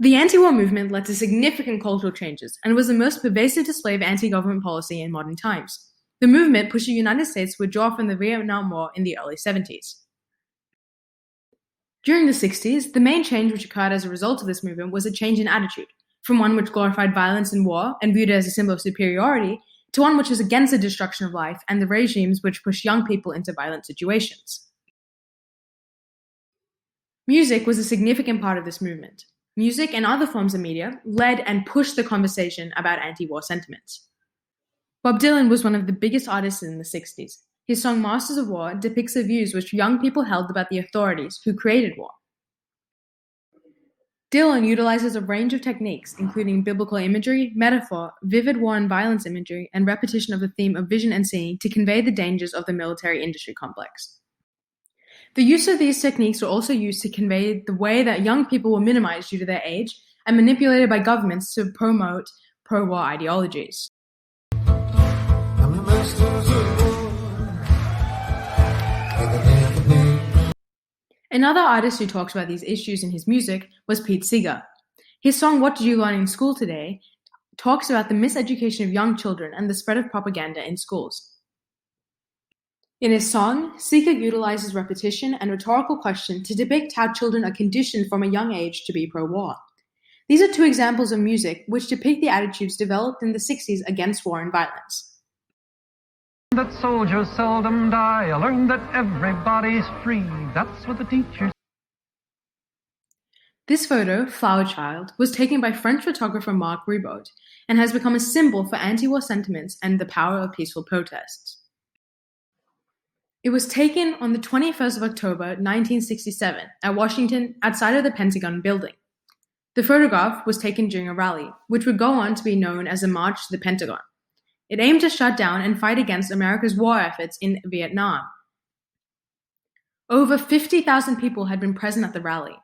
The anti-war movement led to significant cultural changes and was the most pervasive display of anti-government policy in modern times. The movement pushed the United States to withdraw from the Vietnam War in the early 70s. During the 60s, the main change which occurred as a result of this movement was a change in attitude, from one which glorified violence and war and viewed it as a symbol of superiority, to one which was against the destruction of life and the regimes which pushed young people into violent situations. Music was a significant part of this movement. Music and other forms of media led and pushed the conversation about anti-war sentiments. Bob Dylan was one of the biggest artists in the 60s. His song Masters of War depicts the views which young people held about the authorities who created war. Dylan utilizes a range of techniques, including biblical imagery, metaphor, vivid war and violence imagery, and repetition of the theme of vision and seeing to convey the dangers of the military industry complex. The use of these techniques were also used to convey the way that young people were minimized due to their age and manipulated by governments to promote pro-war ideologies. Another artist who talks about these issues in his music was Pete Seeger. His song What Did You Learn in School Today talks about the miseducation of young children and the spread of propaganda in schools. In his song, Seeger utilizes repetition and rhetorical question to depict how children are conditioned from a young age to be pro-war. These are two examples of music which depict the attitudes developed in the 60s against war and violence. That soldiers seldom die. I learned that everybody's free. That's what the teachers. This photo, Flower Child, was taken by French photographer Marc Ribot and has become a symbol for anti-war sentiments and the power of peaceful protests. It was taken on the 21st of October, 1967, at Washington, outside of the Pentagon building. The photograph was taken during a rally, which would go on to be known as the March to the Pentagon. It aimed to shut down and fight against America's war efforts in Vietnam. Over 50,000 people had been present at the rally.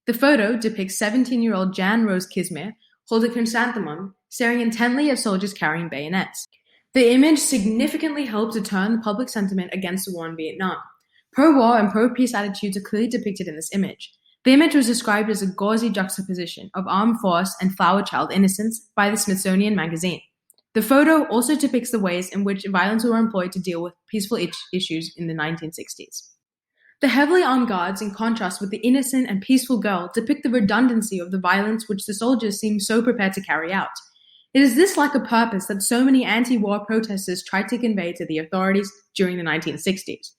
The photo depicts 17-year-old Jan Rose Kismer holding a chrysanthemum, staring intently at soldiers carrying bayonets. The image significantly helped to turn the public sentiment against the war in Vietnam. Pro-war and pro-peace attitudes are clearly depicted in this image. The image was described as a gauzy juxtaposition of armed force and flower child innocence by the Smithsonian Magazine. The photo also depicts the ways in which violence were employed to deal with peaceful issues in the 1960s. The heavily armed guards, in contrast with the innocent and peaceful girl, depict the redundancy of the violence which the soldiers seem so prepared to carry out. It is this lack of purpose that so many anti-war protesters tried to convey to the authorities during the 1960s.